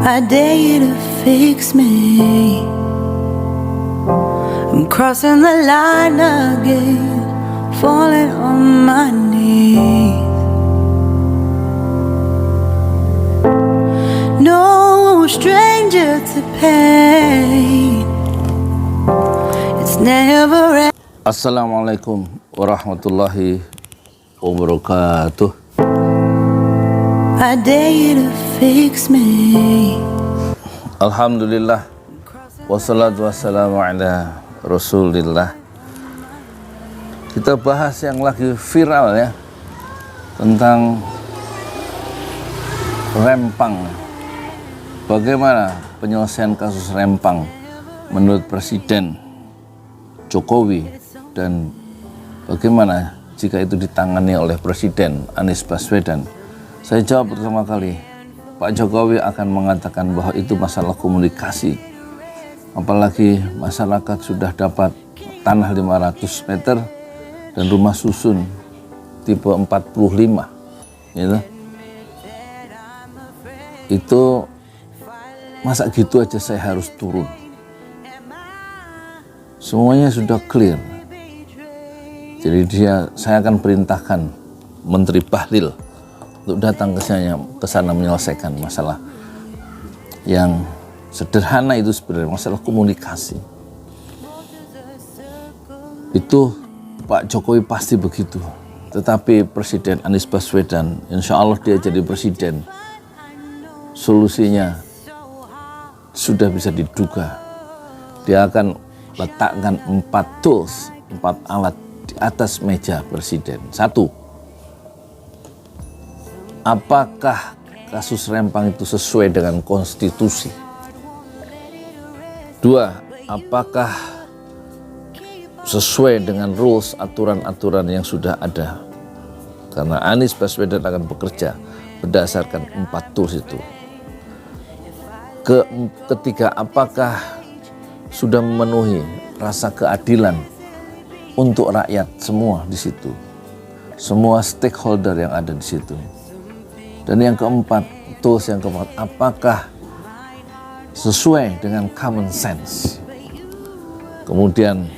I dare you to fix me. I'm crossing the line again, falling on my knees. No stranger to pain. It's never. Assalamualaikum warahmatullahi wabarakatuh. I dare you to fix me. Alhamdulillah, wassalatu wassalamu ala rasulillah. Kita bahas yang lagi viral ya, tentang Rempang. Bagaimana penyelesaian kasus Rempang menurut Presiden Jokowi, dan bagaimana jika itu ditangani oleh Presiden Anies Baswedan? Saya jawab pertama kali, Pak Jokowi akan mengatakan bahwa itu masalah komunikasi. Apalagi masyarakat sudah dapat tanah 500 meter dan rumah susun tipe 45 gitu. Itu masa gitu aja saya harus turun? Semuanya sudah clear. Jadi saya akan perintahkan Menteri Bahlil untuk datang ke sana menyelesaikan masalah yang sederhana itu, sebenarnya masalah komunikasi. Itu Pak Jokowi pasti begitu. Tetapi Presiden Anies Baswedan, insya Allah dia jadi presiden, solusinya sudah bisa diduga. Dia akan letakkan 4 tools, 4 alat di atas meja presiden. 1, apakah kasus Rempang itu sesuai dengan konstitusi? 2, apakah sesuai dengan rules, aturan-aturan yang sudah ada? Karena Anies Baswedan akan bekerja berdasarkan 4 tools itu. Ketiga, apakah sudah memenuhi rasa keadilan untuk rakyat semua di situ, semua stakeholder yang ada di situ? Dan yang keempat, tools yang keempat, apakah sesuai dengan common sense? Kemudian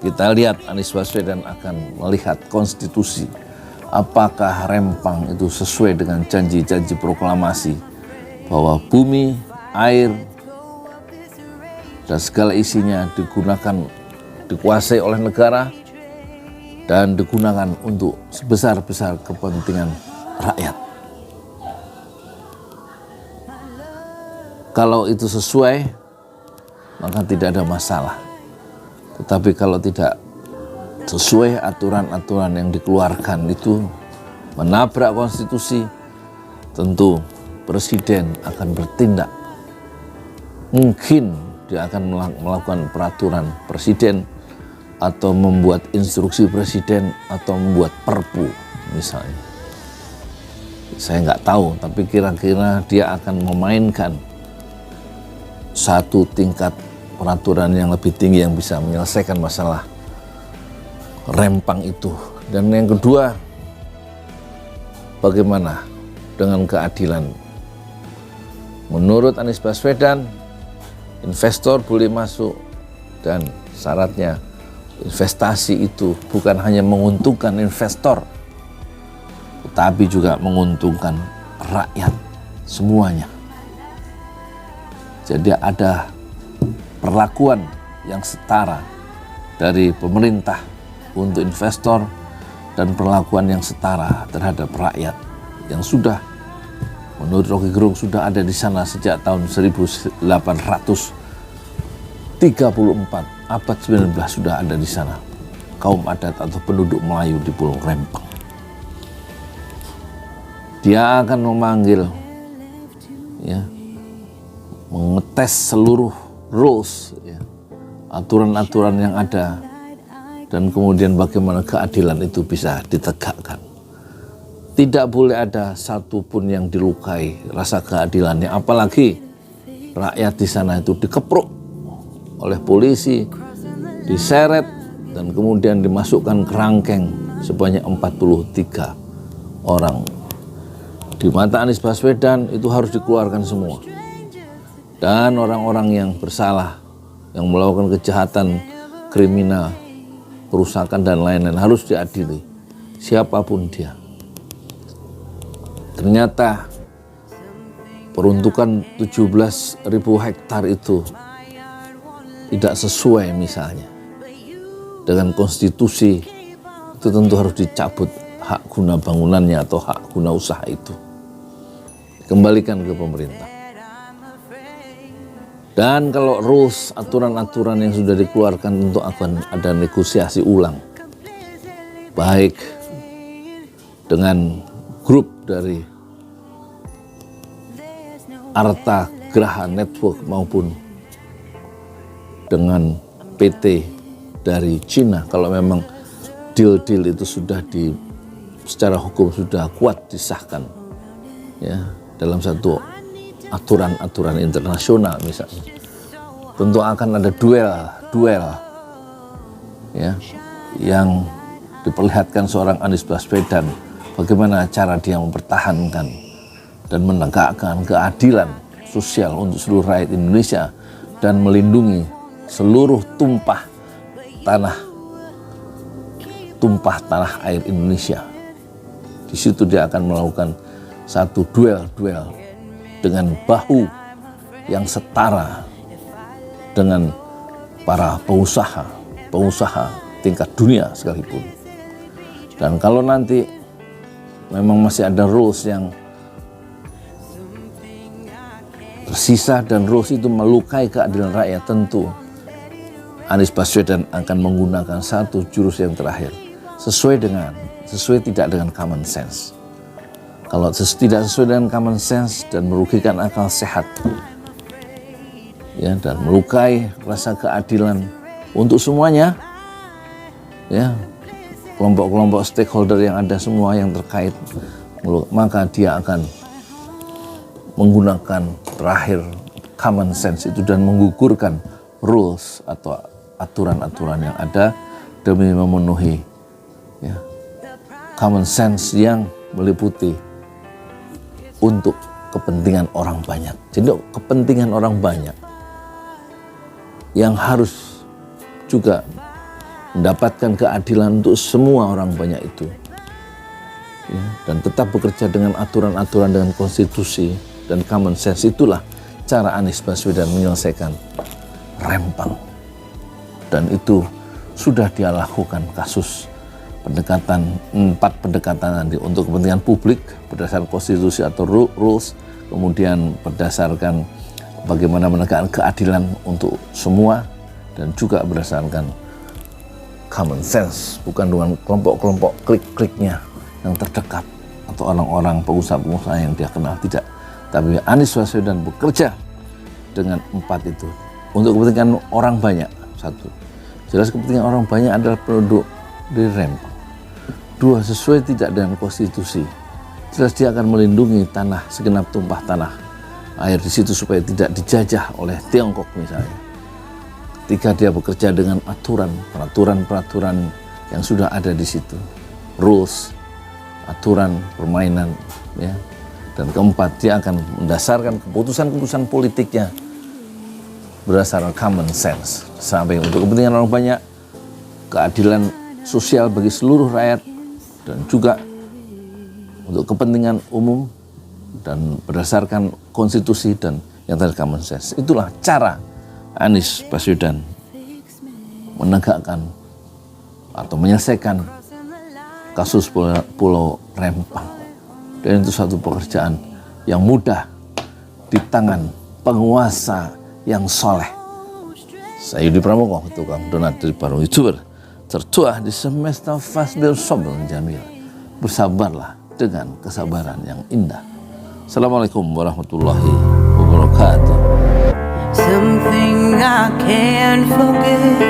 kita lihat Anies Baswedan akan melihat konstitusi. Apakah Rempang itu sesuai dengan janji-janji proklamasi bahwa bumi, air, dan segala isinya dikuasai oleh negara dan digunakan untuk sebesar-besar kepentingan rakyat. Kalau itu sesuai, maka tidak ada masalah. Tetapi kalau tidak sesuai, aturan-aturan yang dikeluarkan itu menabrak konstitusi, tentu Presiden akan bertindak. Mungkin dia akan melakukan peraturan Presiden, atau membuat instruksi Presiden, atau membuat perpu misalnya. Saya nggak tahu, tapi kira-kira dia akan memainkan satu tingkat peraturan yang lebih tinggi yang bisa menyelesaikan masalah Rempang itu. Dan yang kedua, bagaimana dengan keadilan? Menurut Anies Baswedan, investor boleh masuk, dan syaratnya investasi itu bukan hanya menguntungkan investor, tetapi juga menguntungkan rakyat semuanya. Jadi ada perlakuan yang setara dari pemerintah untuk investor, dan perlakuan yang setara terhadap rakyat yang sudah, menurut Rocky Gerung, sudah ada di sana sejak tahun 1834, abad 19 sudah ada di sana kaum adat atau penduduk Melayu di Pulau Rempang. Dia akan memanggil, ya, mengetes seluruh rules, ya, aturan-aturan yang ada, dan kemudian bagaimana keadilan itu bisa ditegakkan. Tidak boleh ada satupun yang dilukai rasa keadilannya, apalagi rakyat di sana itu dikepruk oleh polisi, diseret, dan kemudian dimasukkan kerangkeng sebanyak 43 orang. Di mata Anies Baswedan itu harus dikeluarkan semua. Dan orang-orang yang bersalah, yang melakukan kejahatan, kriminal, perusakan dan lain-lain harus diadili, siapapun dia. Ternyata peruntukan 17.000 hektar itu tidak sesuai misalnya dengan konstitusi, itu tentu harus dicabut hak guna bangunannya atau hak guna usaha itu, kembalikan ke pemerintah. Dan kalau rules, aturan-aturan yang sudah dikeluarkan tentu akan ada negosiasi ulang, baik dengan grup dari Arta Graha Network maupun dengan PT dari Cina, kalau memang deal-deal itu sudah secara hukum sudah kuat disahkan ya dalam satu aturan-aturan internasional misalnya, tentu akan ada duel ya yang diperlihatkan seorang Anies Baswedan, bagaimana cara dia mempertahankan dan menegakkan keadilan sosial untuk seluruh rakyat Indonesia dan melindungi seluruh tumpah tanah air Indonesia. Di situ dia akan melakukan satu duel dengan bahu yang setara dengan para pengusaha tingkat dunia sekalipun. Dan kalau nanti memang masih ada rules yang tersisa dan rules itu melukai keadilan rakyat, tentu Anies Baswedan akan menggunakan satu jurus yang terakhir, sesuai tidak dengan common sense. Kalau tidak sesuai dengan common sense dan merugikan akal sehat ya, dan melukai rasa keadilan untuk semuanya ya, kelompok-kelompok stakeholder yang ada semua yang terkait, maka dia akan menggunakan terakhir common sense itu dan menggugurkan rules atau aturan-aturan yang ada demi memenuhi ya, common sense yang meliputi untuk kepentingan orang banyak. Jadi kepentingan orang banyak yang harus juga mendapatkan keadilan untuk semua orang banyak itu ya, dan tetap bekerja dengan aturan-aturan, dengan konstitusi dan common sense. Itulah cara Anies Baswedan menyelesaikan Rempang, dan itu sudah dia lakukan kasus pendekatan, 4 pendekatan nanti untuk kepentingan publik berdasarkan konstitusi atau rules, kemudian berdasarkan bagaimana menegakkan keadilan untuk semua, dan juga berdasarkan common sense, bukan dengan kelompok-kelompok klik-kliknya yang terdekat atau orang-orang pengusaha-pengusaha yang dia kenal, tidak. Tapi Anies Baswedan bekerja dengan 4 itu untuk kepentingan orang banyak. 1, jelas kepentingan orang banyak adalah penduduk di Rempang. 2, sesuai tidak dengan konstitusi, jelas dia akan melindungi segenap tumpah tanah air di situ supaya tidak dijajah oleh Tiongkok misalnya. 3, dia bekerja dengan peraturan yang sudah ada di situ, rules, aturan permainan ya. Dan 4, dia akan mendasarkan keputusan-keputusan politiknya berdasarkan common sense, sampai untuk kepentingan orang banyak, keadilan sosial bagi seluruh rakyat, dan juga untuk kepentingan umum dan berdasarkan konstitusi dan yang tadi common sense. Itulah cara Anies Baswedan menegakkan atau menyelesaikan kasus Pulau Rempang. Dan itu satu pekerjaan yang mudah di tangan penguasa yang soleh. Saya Yudi Pramoko, tukang donat dari Parung YouTuber tertua di semesta Fasbil Sobel Jamil. Bersabarlah dengan kesabaran yang indah. Assalamualaikum warahmatullahi wabarakatuh. Something I can't forget.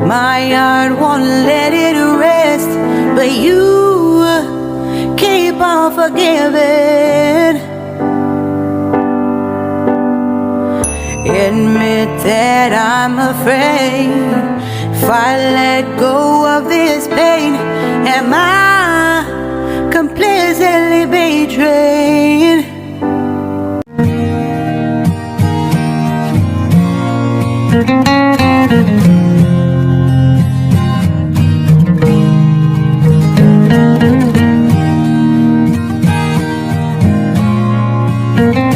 My heart won't let it rest, but you keep on forgiving. Admit that I'm afraid. If I let go of this pain, am I completely betrayed? you.